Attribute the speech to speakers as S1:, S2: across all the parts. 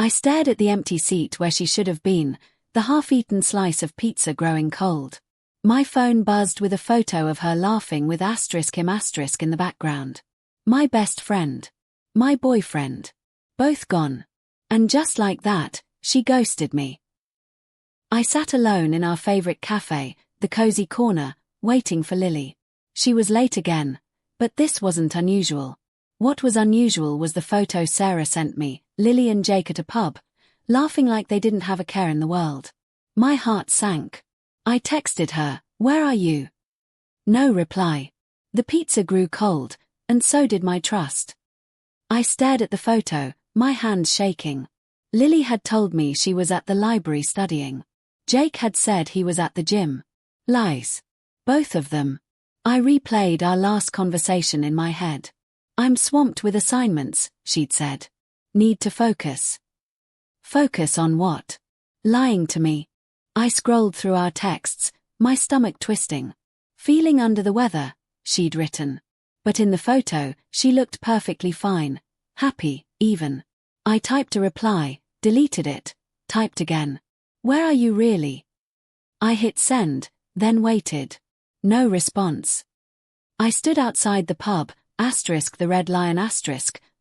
S1: I stared at the empty seat where she should have been, the half-eaten slice of pizza growing cold. My phone buzzed with a photo of her laughing with *him* in the background. My best friend. My boyfriend. Both gone. And just like that, she ghosted me. I sat alone in our favorite cafe, the Cozy Corner, waiting for Lily. She was late again, but this wasn't unusual. What was unusual was the photo Sarah sent me, Lily and Jake at a pub, laughing like they didn't have a care in the world. My heart sank. I texted her, "Where are you?" No reply. The pizza grew cold, and so did my trust. I stared at the photo, my hands shaking. Lily had told me she was at the library studying. Jake had said he was at the gym. Lies. Both of them. I replayed our last conversation in my head. "I'm swamped with assignments," she'd said. "Need to focus." Focus on what? Lying to me. I scrolled through our texts, my stomach twisting. "Feeling under the weather," she'd written. But in the photo, she looked perfectly fine. Happy, even. I typed a reply, deleted it, typed again. "Where are you really?" I hit send, then waited. No response. I stood outside the pub, *the Red Lion*,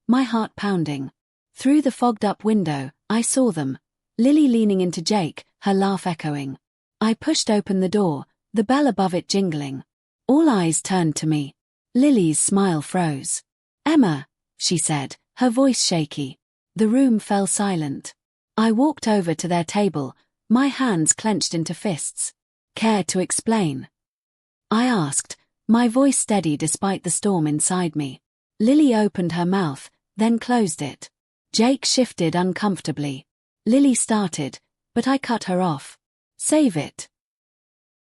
S1: my heart pounding. Through the fogged-up window, I saw them. Lily leaning into Jake, her laugh echoing. I pushed open the door, the bell above it jingling. All eyes turned to me. Lily's smile froze. "Emma," she said, her voice shaky. The room fell silent. I walked over to their table, my hands clenched into fists. "Care to explain?" I asked, my voice steady despite the storm inside me. Lily opened her mouth, then closed it. Jake shifted uncomfortably. Lily started, but I cut her off. "Save it."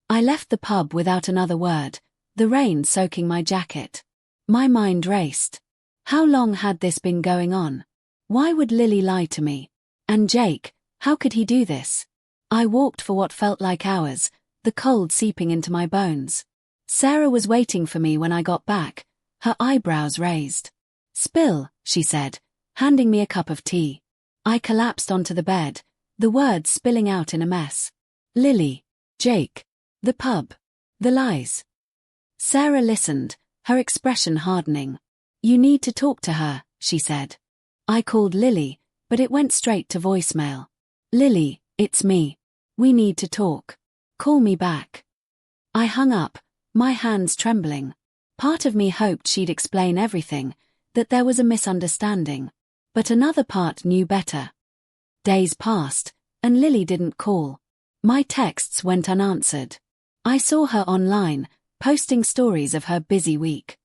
S1: I left the pub without another word, the rain soaking my jacket. My mind raced. How long had this been going on? Why would Lily lie to me? And Jake, how could he do this? I walked for what felt like hours, the cold seeping into my bones. Sarah was waiting for me when I got back, her eyebrows raised. "Spill," she said, handing me a cup of tea. I collapsed onto the bed, the words spilling out in a mess. Lily, Jake, the pub, the lies. Sarah listened, her expression hardening. "You need to talk to her," she said. I called Lily, but it went straight to voicemail. "Lily, it's me. We need to talk. Call me back." I hung up, my hands trembling. Part of me hoped she'd explain everything, that there was a misunderstanding. But another part knew better. Days passed, and Lily didn't call. My texts went unanswered. I saw her online, posting stories of her busy week.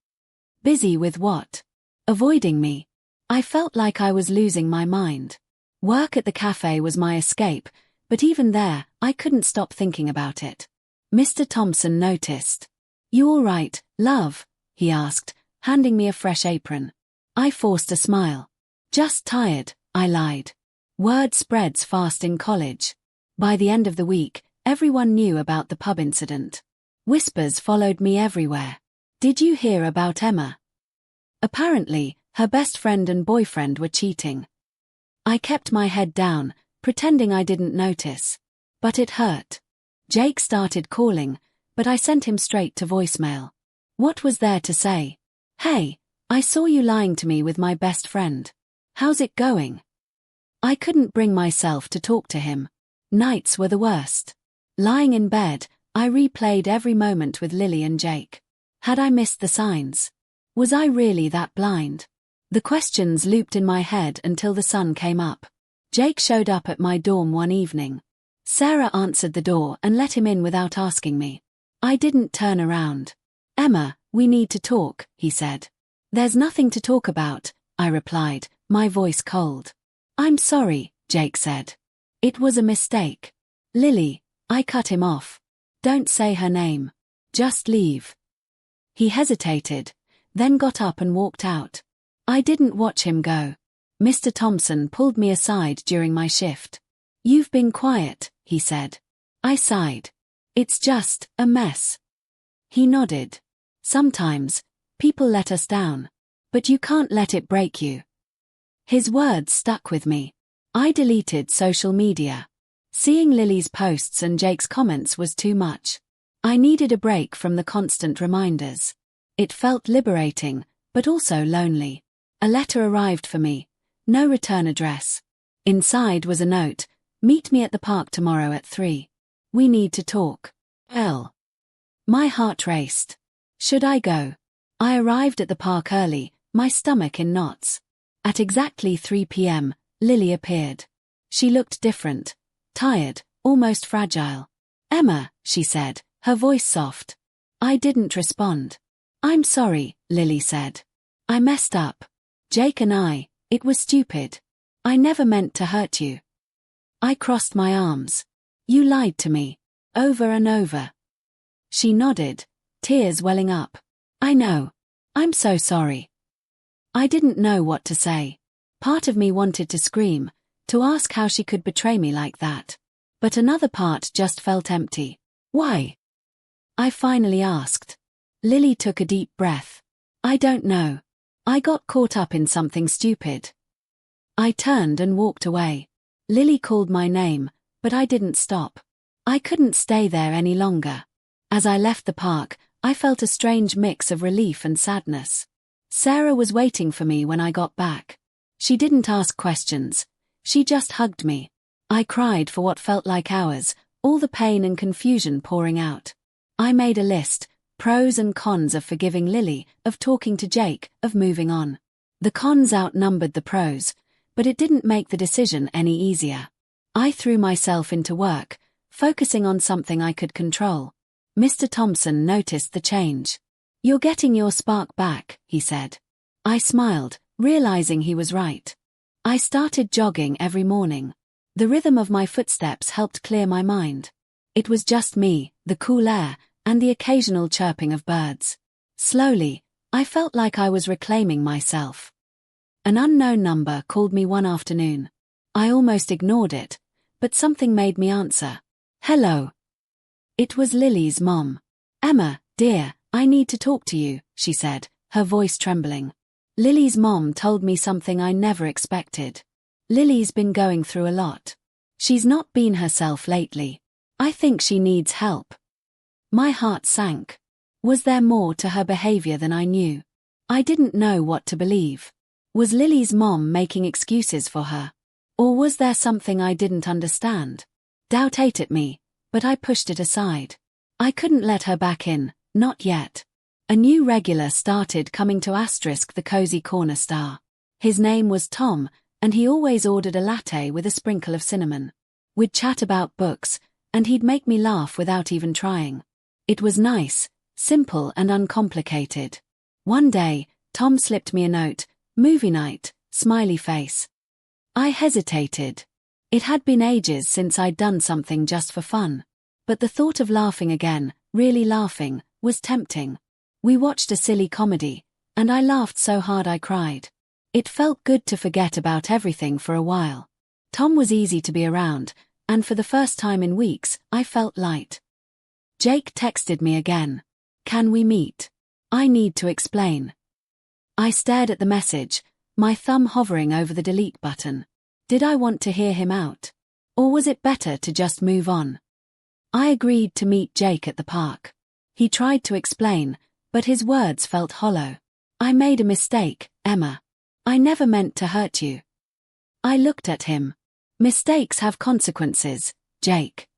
S1: Busy with what? Avoiding me. I felt like I was losing my mind. Work at the cafe was my escape, but even there, I couldn't stop thinking about it. Mr. Thompson noticed. "You all right, love?" he asked, handing me a fresh apron. I forced a smile. "Just tired," I lied. Word spreads fast in college. By the end of the week, everyone knew about the pub incident. Whispers followed me everywhere. "Did you hear about Emma?" Apparently, her best friend and boyfriend were cheating. I kept my head down, pretending I didn't notice. But it hurt. Jake started calling, but I sent him straight to voicemail. What was there to say? "Hey, I saw you lying to me with my best friend. How's it going?" I couldn't bring myself to talk to him. Nights were the worst. Lying in bed, I replayed every moment with Lily and Jake. Had I missed the signs? Was I really that blind? The questions looped in my head until the sun came up. Jake showed up at my dorm one evening. Sarah answered the door and let him in without asking me. I didn't turn around. "Emma, we need to talk," he said. "There's nothing to talk about," I replied, my voice cold. "I'm sorry," Jake said. "It was a mistake." "Lily," I cut him off. "Don't say her name. Just leave." He hesitated, then got up and walked out. I didn't watch him go. Mr. Thompson pulled me aside during my shift. "You've been quiet," he said. I sighed. "It's just a mess." He nodded. "Sometimes, people let us down. But you can't let it break you." His words stuck with me. I deleted social media. Seeing Lily's posts and Jake's comments was too much. I needed a break from the constant reminders. It felt liberating, but also lonely. A letter arrived for me. No return address. Inside was a note. Meet me at the park tomorrow at 3. We need to talk. L. My heart raced. Should I go? I arrived at the park early, my stomach in knots. At exactly 3 p.m., Lily appeared. She looked different. Tired, almost fragile. Emma, she said, her voice soft. I didn't respond. I'm sorry, Lily said. I messed up. Jake and it was stupid. I never meant to hurt you. I crossed my arms. You lied to me. Over and over. She nodded, tears welling up. I know. I'm so sorry. I didn't know what to say. Part of me wanted to scream, to ask how she could betray me like that. But another part just felt empty. Why? I finally asked. Lily took a deep breath. I don't know. I got caught up in something stupid. I turned and walked away. Lily called my name, but I didn't stop. I couldn't stay there any longer. As I left the park, I felt a strange mix of relief and sadness. Sarah was waiting for me when I got back. She didn't ask questions. She just hugged me. I cried for what felt like hours, all the pain and confusion pouring out. I made a list, pros and cons of forgiving Lily, of talking to Jake, of moving on. The cons outnumbered the pros, but it didn't make the decision any easier. I threw myself into work, focusing on something I could control. Mr. Thompson noticed the change. You're getting your spark back, he said. I smiled, realizing he was right. I started jogging every morning. The rhythm of my footsteps helped clear my mind. It was just me, the cool air, and the occasional chirping of birds. Slowly, I felt like I was reclaiming myself. An unknown number called me one afternoon. I almost ignored it, but something made me answer. Hello. It was Lily's mom. Emma, dear, I need to talk to you, she said, her voice trembling. Lily's mom told me something I never expected. Lily's been going through a lot. She's not been herself lately. I think she needs help. My heart sank. Was there more to her behavior than I knew? I didn't know what to believe. Was Lily's mom making excuses for her? Or was there something I didn't understand? Doubt ate at me, but I pushed it aside. I couldn't let her back in, not yet. A new regular started coming to the Cozy Corner star. His name was Tom, and he always ordered a latte with a sprinkle of cinnamon. We'd chat about books, and he'd make me laugh without even trying. It was nice, simple and uncomplicated. One day, Tom slipped me a note, movie night, smiley face. I hesitated. It had been ages since I'd done something just for fun. But the thought of laughing again, really laughing, was tempting. We watched a silly comedy, and I laughed so hard I cried. It felt good to forget about everything for a while. Tom was easy to be around, and for the first time in weeks, I felt light. Jake texted me again. Can we meet? I need to explain. I stared at the message, my thumb hovering over the delete button. Did I want to hear him out? Or was it better to just move on? I agreed to meet Jake at the park. He tried to explain, but his words felt hollow. I made a mistake, Emma. I never meant to hurt you. I looked at him. Mistakes have consequences, Jake.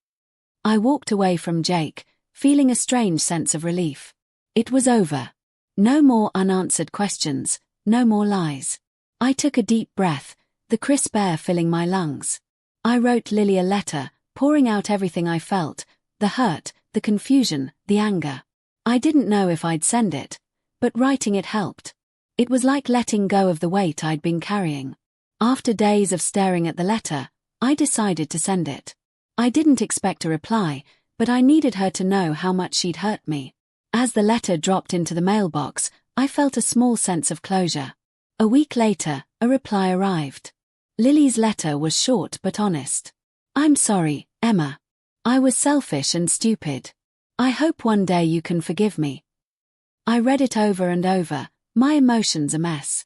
S1: I walked away from Jake, feeling a strange sense of relief. It was over. No more unanswered questions, no more lies. I took a deep breath, the crisp air filling my lungs. I wrote Lily a letter, pouring out everything I felt, the hurt, the confusion, the anger. I didn't know if I'd send it, but writing it helped. It was like letting go of the weight I'd been carrying. After days of staring at the letter, I decided to send it. I didn't expect a reply, but I needed her to know how much she'd hurt me. As the letter dropped into the mailbox, I felt a small sense of closure. A week later, a reply arrived. Lily's letter was short but honest. I'm sorry, Emma. I was selfish and stupid. I hope one day you can forgive me. I read it over and over, my emotions a mess.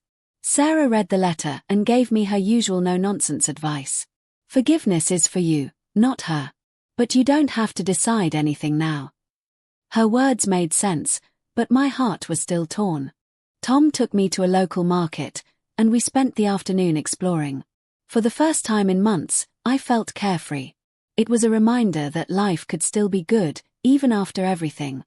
S1: Sarah read the letter and gave me her usual no-nonsense advice. Forgiveness is for you, not her. But you don't have to decide anything now. Her words made sense, but my heart was still torn. Tom took me to a local market, and we spent the afternoon exploring. For the first time in months, I felt carefree. It was a reminder that life could still be good, even after everything.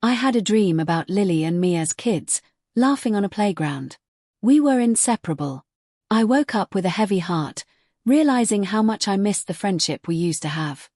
S1: I had a dream about Lily and me as kids, laughing on a playground. We were inseparable. I woke up with a heavy heart, realizing how much I missed the friendship we used to have.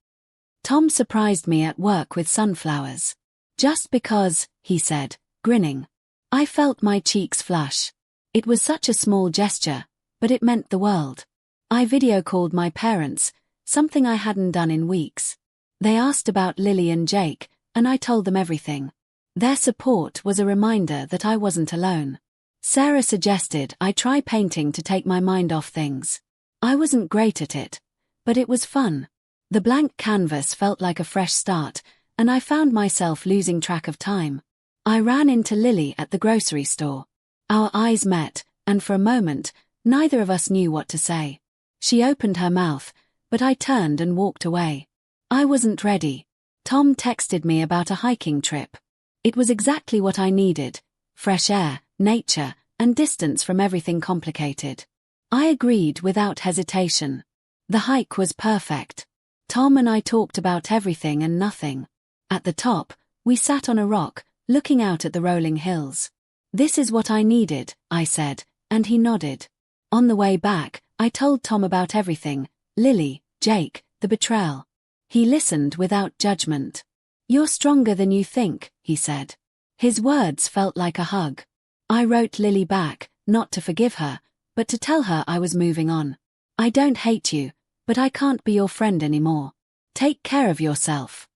S1: Tom surprised me at work with sunflowers. Just because, he said, grinning. I felt my cheeks flush. It was such a small gesture, but it meant the world. I video called my parents, something I hadn't done in weeks. They asked about Lily and Jake, and I told them everything. Their support was a reminder that I wasn't alone. Sarah suggested I try painting to take my mind off things. I wasn't great at it, but it was fun. The blank canvas felt like a fresh start, and I found myself losing track of time. I ran into Lily at the grocery store. Our eyes met, and for a moment, neither of us knew what to say. She opened her mouth, but I turned and walked away. I wasn't ready. Tom texted me about a hiking trip. It was exactly what I needed: fresh air, nature, and distance from everything complicated. I agreed without hesitation. The hike was perfect. Tom and I talked about everything and nothing. At the top, we sat on a rock, looking out at the rolling hills. "This is what I needed," I said, and he nodded. On the way back, I told Tom about everything: Lily, Jake, the betrayal. He listened without judgment. "You're stronger than you think," he said. His words felt like a hug. I wrote Lily back, not to forgive her, but to tell her I was moving on. "I don't hate you, but I can't be your friend anymore. Take care of yourself."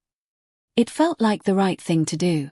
S1: It felt like the right thing to do.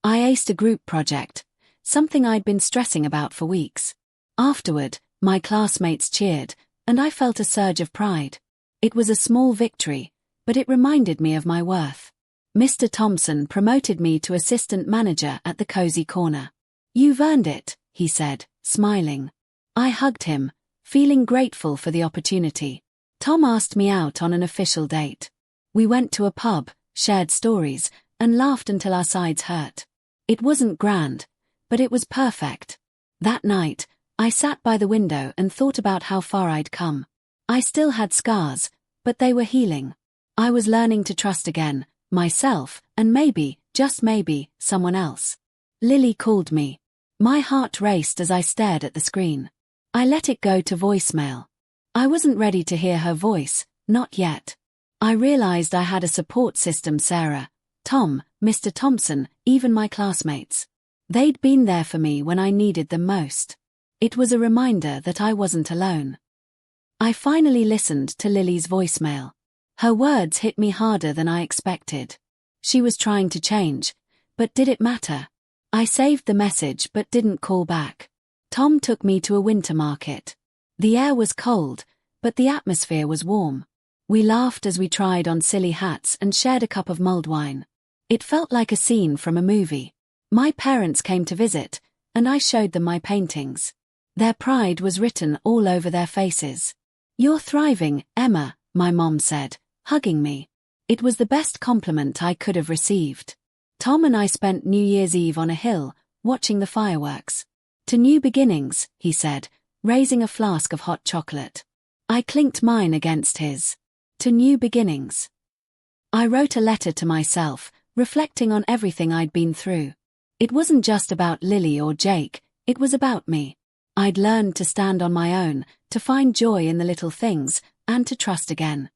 S1: I aced a group project, something I'd been stressing about for weeks. Afterward, my classmates cheered, and I felt a surge of pride. It was a small victory, but it reminded me of my worth. Mr. Thompson promoted me to assistant manager at the Cozy Corner. "You've earned it," he said, smiling. I hugged him, feeling grateful for the opportunity. Tom asked me out on an official date. We went to a pub, shared stories, and laughed until our sides hurt. It wasn't grand, but it was perfect. That night, I sat by the window and thought about how far I'd come. I still had scars, but they were healing. I was learning to trust again, myself, and maybe, just maybe, someone else. Lily called me. My heart raced as I stared at the screen. I let it go to voicemail. I wasn't ready to hear her voice, not yet. I realized I had a support system: Sarah, Tom, Mr. Thompson, even my classmates. They'd been there for me when I needed them most. It was a reminder that I wasn't alone. I finally listened to Lily's voicemail. Her words hit me harder than I expected. She was trying to change, but did it matter? I saved the message but didn't call back. Tom took me to a winter market. The air was cold, but the atmosphere was warm. We laughed as we tried on silly hats and shared a cup of mulled wine. It felt like a scene from a movie. My parents came to visit, and I showed them my paintings. Their pride was written all over their faces. "You're thriving, Emma," my mom said, hugging me. It was the best compliment I could have received. Tom and I spent New Year's Eve on a hill, watching the fireworks. "To new beginnings," he said, raising a flask of hot chocolate. I clinked mine against his. To new beginnings. I wrote a letter to myself, reflecting on everything I'd been through. It wasn't just about Lily or Jake, it was about me. I'd learned to stand on my own, to find joy in the little things, and to trust again.